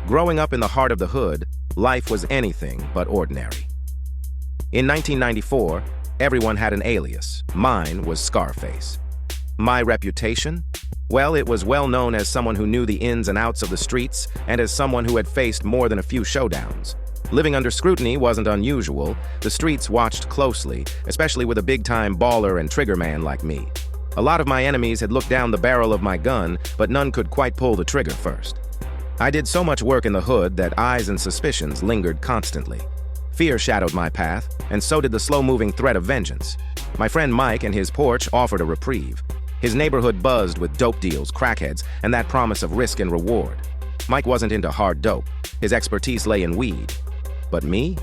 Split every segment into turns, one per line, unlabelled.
Growing up in the heart of the hood, life was anything but ordinary. In 1994, everyone had an alias. Mine was Scarface. My reputation? Well, it was well known as someone who knew the ins and outs of the streets and as someone who had faced more than a few showdowns. Living under scrutiny wasn't unusual. The streets watched closely, especially with a big-time baller and trigger man like me. A lot of my enemies had looked down the barrel of my gun, but none could quite pull the trigger first. I did so much work in the hood that eyes and suspicions lingered constantly. Fear shadowed my path, and so did the slow-moving threat of vengeance. My friend Mike and his porch offered a reprieve. His neighborhood buzzed with dope deals, crackheads, and that promise of risk and reward. Mike wasn't into hard dope. His expertise lay in weed. But me?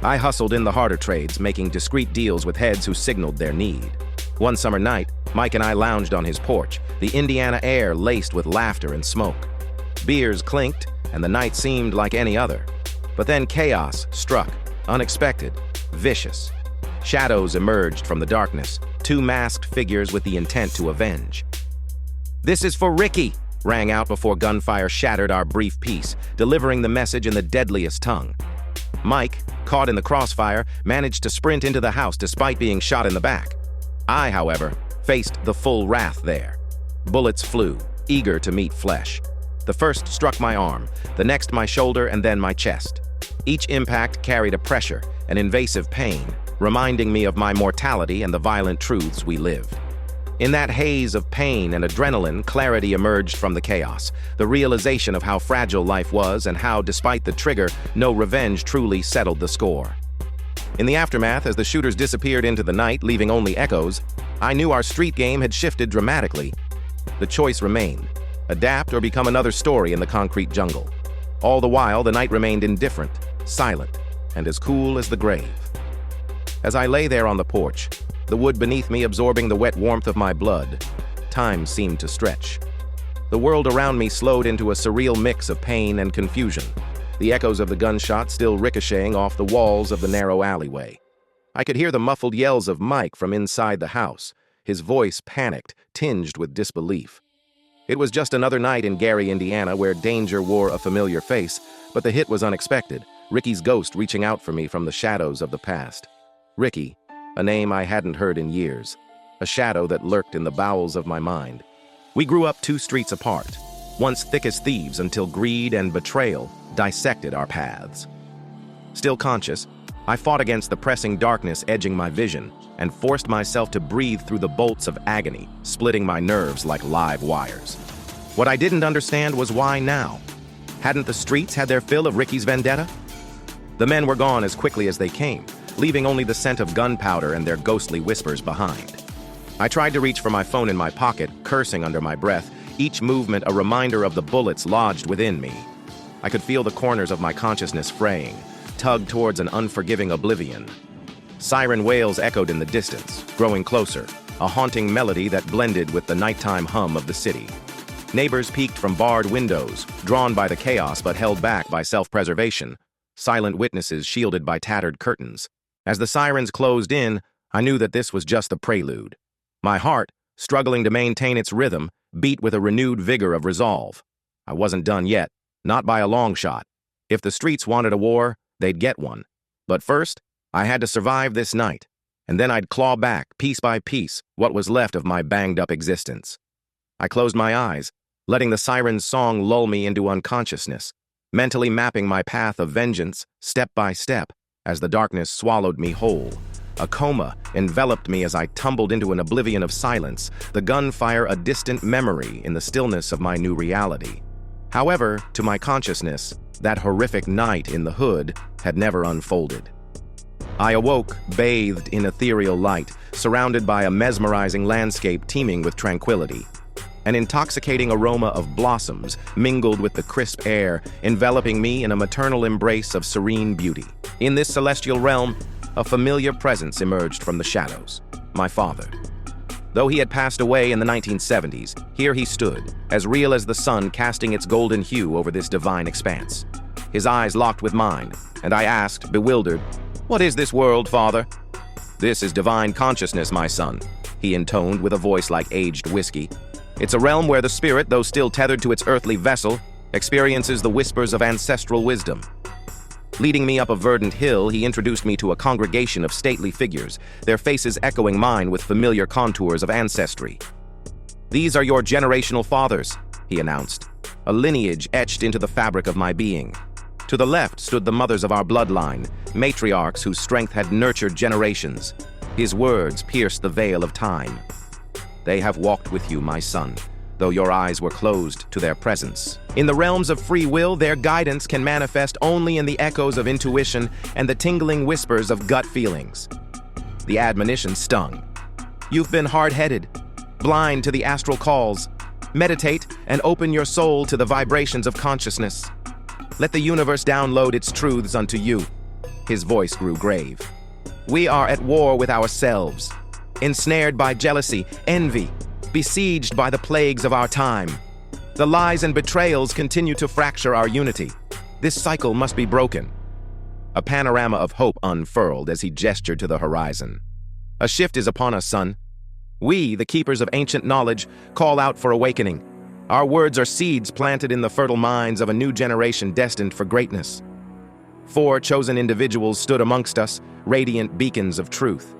I hustled in the harder trades, making discreet deals with heads who signaled their need. One summer night, Mike and I lounged on his porch, the Indiana air laced with laughter and smoke. Beers clinked, and the night seemed like any other. But then chaos struck, unexpected, vicious. Shadows emerged from the darkness, two masked figures with the intent to avenge. "This is for Ricky!" rang out before gunfire shattered our brief peace, delivering the message in the deadliest tongue. Mike, caught in the crossfire, managed to sprint into the house despite being shot in the back. I, however, faced the full wrath there. Bullets flew, eager to meet flesh. The first struck my arm, the next my shoulder, and then my chest. Each impact carried a pressure, an invasive pain, reminding me of my mortality and the violent truths we lived. In that haze of pain and adrenaline, clarity emerged from the chaos, the realization of how fragile life was and how, despite the trigger, no revenge truly settled the score. In the aftermath, as the shooters disappeared into the night, leaving only echoes, I knew our street game had shifted dramatically. The choice remained: adapt or become another story in the concrete jungle. All the while, the night remained indifferent, silent, and as cool as the grave. As I lay there on the porch, the wood beneath me absorbing the wet warmth of my blood, time seemed to stretch. The world around me slowed into a surreal mix of pain and confusion, the echoes of the gunshot still ricocheting off the walls of the narrow alleyway. I could hear the muffled yells of Mike from inside the house, his voice panicked, tinged with disbelief. It was just another night in Gary, Indiana, where danger wore a familiar face, but the hit was unexpected, Ricky's ghost reaching out for me from the shadows of the past. Ricky, a name I hadn't heard in years, a shadow that lurked in the bowels of my mind. We grew up 2 streets apart, once thick as thieves until greed and betrayal dissected our paths. Still conscious, I fought against the pressing darkness edging my vision and forced myself to breathe through the bolts of agony, splitting my nerves like live wires. What I didn't understand was why now? Hadn't the streets had their fill of Ricky's vendetta? The men were gone as quickly as they came, leaving only the scent of gunpowder and their ghostly whispers behind. I tried to reach for my phone in my pocket, cursing under my breath, each movement a reminder of the bullets lodged within me. I could feel the corners of my consciousness fraying, tugged towards an unforgiving oblivion. Siren wails echoed in the distance, growing closer, a haunting melody that blended with the nighttime hum of the city. Neighbors peeked from barred windows, drawn by the chaos but held back by self-preservation, silent witnesses shielded by tattered curtains. As the sirens closed in, I knew that this was just the prelude. My heart, struggling to maintain its rhythm, beat with a renewed vigor of resolve. I wasn't done yet, not by a long shot. If the streets wanted a war, they'd get one. But first, I had to survive this night, and then I'd claw back, piece by piece, what was left of my banged-up existence. I closed my eyes, letting the siren's song lull me into unconsciousness, mentally mapping my path of vengeance, step by step, as the darkness swallowed me whole. A coma enveloped me as I tumbled into an oblivion of silence, the gunfire a distant memory in the stillness of my new reality. However, to my consciousness, that horrific night in the hood had never unfolded. I awoke, bathed in ethereal light, surrounded by a mesmerizing landscape teeming with tranquility. An intoxicating aroma of blossoms mingled with the crisp air, enveloping me in a maternal embrace of serene beauty. In this celestial realm, a familiar presence emerged from the shadows: my father. Though he had passed away in the 1970s, here he stood, as real as the sun casting its golden hue over this divine expanse. His eyes locked with mine, and I asked, bewildered, "What is this world, Father?" "This is divine consciousness, my son," he intoned with a voice like aged whiskey. "It's a realm where the spirit, though still tethered to its earthly vessel, experiences the whispers of ancestral wisdom. Leading me up a verdant hill, he introduced me to a congregation of stately figures, their faces echoing mine with familiar contours of ancestry. "These are your generational fathers," he announced, a lineage etched into the fabric of my being. To the left stood the mothers of our bloodline, matriarchs whose strength had nurtured generations. His words pierced the veil of time. "They have walked with you, my son, though your eyes were closed to their presence. In the realms of free will, their guidance can manifest only in the echoes of intuition and the tingling whispers of gut feelings." The admonition stung. "You've been hard-headed, blind to the astral calls. Meditate and open your soul to the vibrations of consciousness. Let the universe download its truths unto you." His voice grew grave. "We are at war with ourselves, ensnared by jealousy, envy, besieged by the plagues of our time. The lies and betrayals continue to fracture our unity. This cycle must be broken." A panorama of hope unfurled as he gestured to the horizon. "A shift is upon us, son. We, the keepers of ancient knowledge, call out for awakening. Our words are seeds planted in the fertile minds of a new generation destined for greatness." 4 chosen individuals stood amongst us, radiant beacons of truth.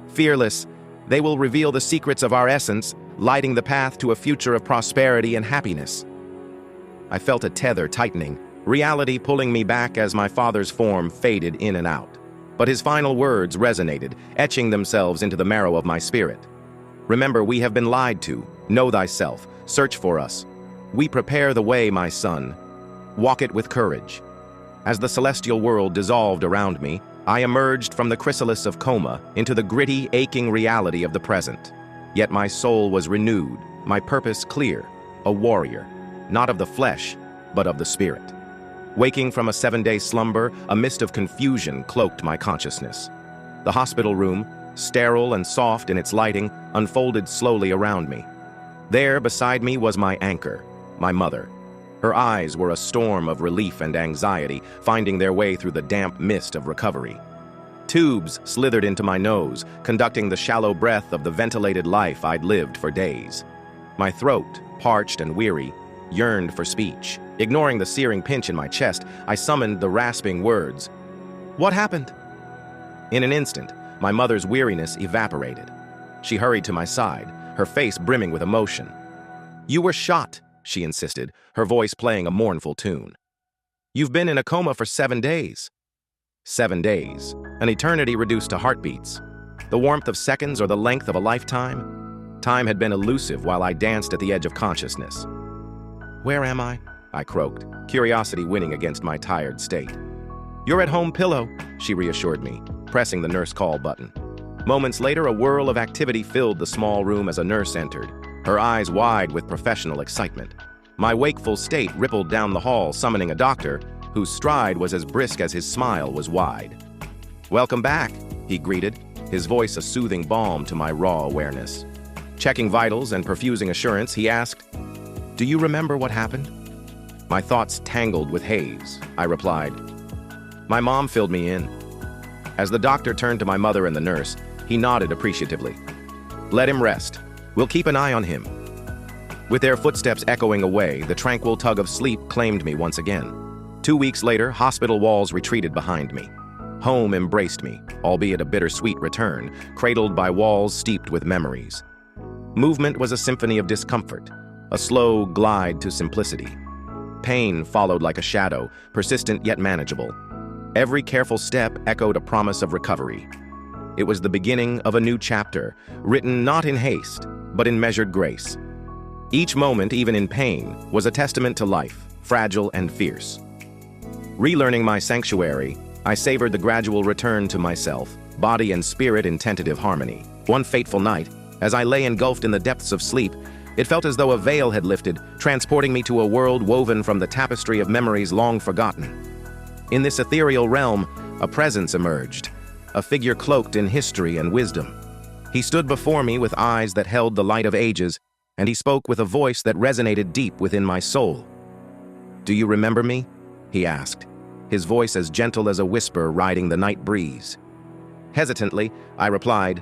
Fearless, they will reveal the secrets of our essence, lighting the path to a future of prosperity and happiness. I felt a tether tightening, reality pulling me back as my father's form faded in and out. But his final words resonated, etching themselves into the marrow of my spirit. "Remember, we have been lied to. Know thyself. Search for us. We prepare the way, my son. Walk it with courage." As the celestial world dissolved around me, I emerged from the chrysalis of coma into the gritty, aching reality of the present. Yet my soul was renewed, my purpose clear, a warrior, not of the flesh, but of the spirit. Waking from a 7-day slumber, a mist of confusion cloaked my consciousness. The hospital room, sterile and soft in its lighting, unfolded slowly around me. There, beside me, was my anchor, my mother. Her eyes were a storm of relief and anxiety, finding their way through the damp mist of recovery. Tubes slithered into my nose, conducting the shallow breath of the ventilated life I'd lived for days. My throat, parched and weary, yearned for speech. Ignoring the searing pinch in my chest, I summoned the rasping words. "What happened?" In an instant, my mother's weariness evaporated. She hurried to my side, her face brimming with emotion. "You were shot," she insisted, her voice playing a mournful tune. "You've been in a coma for 7 days." 7 days, an eternity reduced to heartbeats. The warmth of seconds or the length of a lifetime? Time had been elusive while I danced at the edge of consciousness. "Where am I?" I croaked, curiosity winning against my tired state. "You're at home pillow," she reassured me, pressing the nurse call button. Moments later, a whirl of activity filled the small room as a nurse entered, her eyes wide with professional excitement. My wakeful state rippled down the hall, summoning a doctor, whose stride was as brisk as his smile was wide. "Welcome back," he greeted, his voice a soothing balm to my raw awareness. Checking vitals and perfusing assurance, he asked, "Do you remember what happened?" My thoughts tangled with haze. I replied, "My mom filled me in." As the doctor turned to my mother and the nurse, he nodded appreciatively. "Let him rest. We'll keep an eye on him." With their footsteps echoing away, the tranquil tug of sleep claimed me once again. 2 weeks later, hospital walls retreated behind me. Home embraced me, albeit a bittersweet return, cradled by walls steeped with memories. Movement was a symphony of discomfort, a slow glide to simplicity. Pain followed like a shadow, persistent yet manageable. Every careful step echoed a promise of recovery. It was the beginning of a new chapter, written not in haste, but in measured grace. Each moment, even in pain, was a testament to life, fragile and fierce. Relearning my sanctuary, I savored the gradual return to myself, body and spirit in tentative harmony. One fateful night, as I lay engulfed in the depths of sleep, it felt as though a veil had lifted, transporting me to a world woven from the tapestry of memories long forgotten. In this ethereal realm, a presence emerged, a figure cloaked in history and wisdom. He stood before me with eyes that held the light of ages, and he spoke with a voice that resonated deep within my soul. "Do you remember me?" he asked, his voice as gentle as a whisper riding the night breeze. Hesitantly, I replied,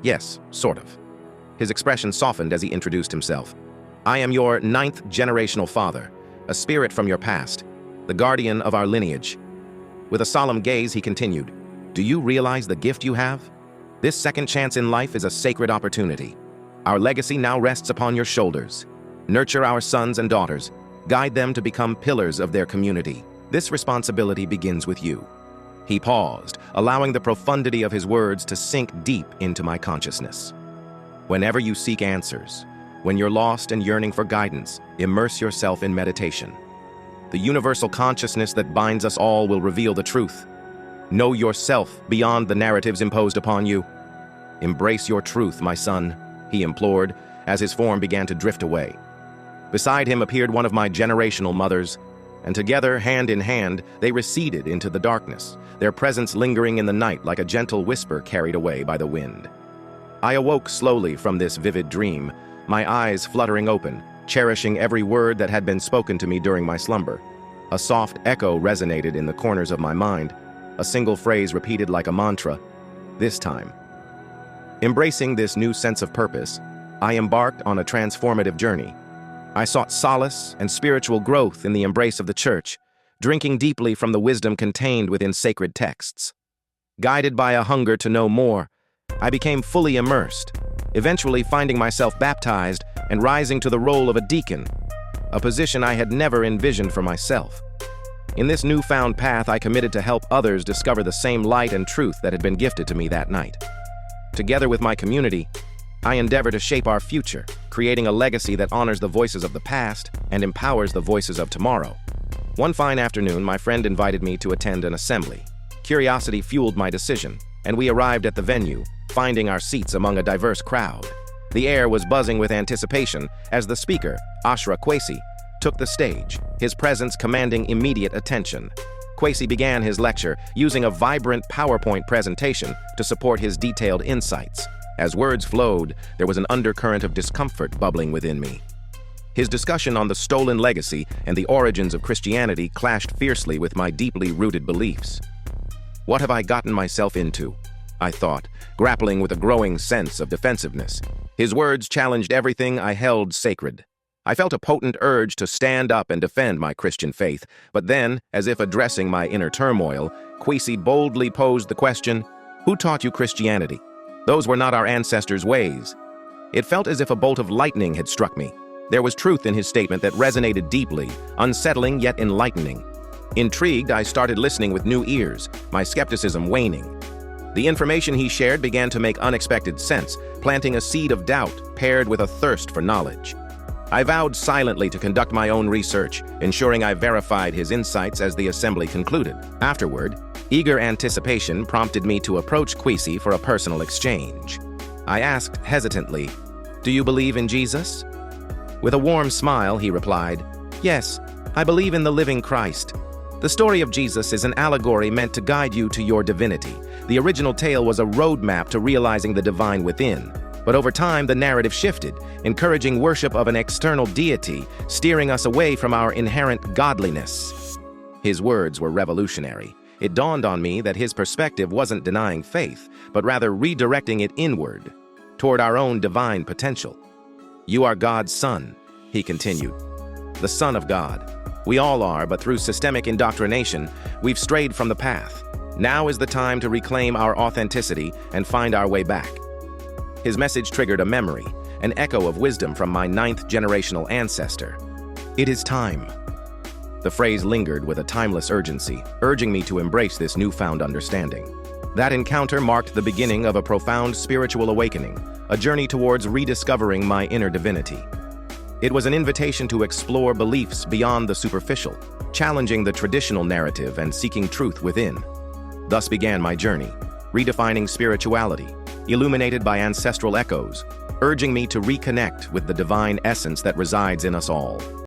"Yes, sort of." His expression softened as he introduced himself. "I am your 9th generational father, a spirit from your past, the guardian of our lineage. With a solemn gaze, he continued, "Do you realize the gift you have? This second chance in life is a sacred opportunity. Our legacy now rests upon your shoulders. Nurture our sons and daughters. Guide them to become pillars of their community. This responsibility begins with you." He paused, allowing the profundity of his words to sink deep into my consciousness. Whenever you seek answers, when you're lost and yearning for guidance, immerse yourself in meditation. The universal consciousness that binds us all will reveal the truth. Know yourself beyond the narratives imposed upon you. "Embrace your truth, my son," he implored, as his form began to drift away. Beside him appeared one of my generational mothers, and together, hand in hand, they receded into the darkness, their presence lingering in the night like a gentle whisper carried away by the wind. I awoke slowly from this vivid dream, my eyes fluttering open, cherishing every word that had been spoken to me during my slumber. A soft echo resonated in the corners of my mind, a single phrase repeated like a mantra, "This time." Embracing this new sense of purpose, I embarked on a transformative journey. I sought solace and spiritual growth in the embrace of the church, drinking deeply from the wisdom contained within sacred texts. Guided by a hunger to know more, I became fully immersed, eventually finding myself baptized and rising to the role of a deacon, a position I had never envisioned for myself. In this newfound path, I committed to help others discover the same light and truth that had been gifted to me that night. Together with my community, I endeavor to shape our future, creating a legacy that honors the voices of the past and empowers the voices of tomorrow. One fine afternoon, my friend invited me to attend an assembly. Curiosity fueled my decision, and we arrived at the venue, finding our seats among a diverse crowd. The air was buzzing with anticipation as the speaker, Ashra Kwesi, took the stage, his presence commanding immediate attention. Kwesi began his lecture using a vibrant PowerPoint presentation to support his detailed insights. As words flowed, there was an undercurrent of discomfort bubbling within me. His discussion on the stolen legacy and the origins of Christianity clashed fiercely with my deeply rooted beliefs. What have I gotten myself into? I thought, grappling with a growing sense of defensiveness. His words challenged everything I held sacred. I felt a potent urge to stand up and defend my Christian faith, but then, as if addressing my inner turmoil, Kwesi boldly posed the question, "Who taught you Christianity? Those were not our ancestors' ways." It felt as if a bolt of lightning had struck me. There was truth in his statement that resonated deeply, unsettling yet enlightening. Intrigued, I started listening with new ears, my skepticism waning. The information he shared began to make unexpected sense, planting a seed of doubt paired with a thirst for knowledge. I vowed silently to conduct my own research, ensuring I verified his insights as the assembly concluded. Afterward, eager anticipation prompted me to approach Kwesi for a personal exchange. I asked hesitantly, "Do you believe in Jesus?" With a warm smile, he replied, "Yes, I believe in the living Christ. The story of Jesus is an allegory meant to guide you to your divinity. The original tale was a roadmap to realizing the divine within. But over time, the narrative shifted, encouraging worship of an external deity, steering us away from our inherent godliness." His words were revolutionary. It dawned on me that his perspective wasn't denying faith, but rather redirecting it inward, toward our own divine potential. "You are God's son," he continued. "The Son of God. We all are, but through systemic indoctrination, we've strayed from the path. Now is the time to reclaim our authenticity and find our way back." His message triggered a memory, an echo of wisdom from my 9th generational ancestor. "It is time." The phrase lingered with a timeless urgency, urging me to embrace this newfound understanding. That encounter marked the beginning of a profound spiritual awakening, a journey towards rediscovering my inner divinity. It was an invitation to explore beliefs beyond the superficial, challenging the traditional narrative and seeking truth within. Thus began my journey, redefining spirituality, illuminated by ancestral echoes, urging me to reconnect with the divine essence that resides in us all.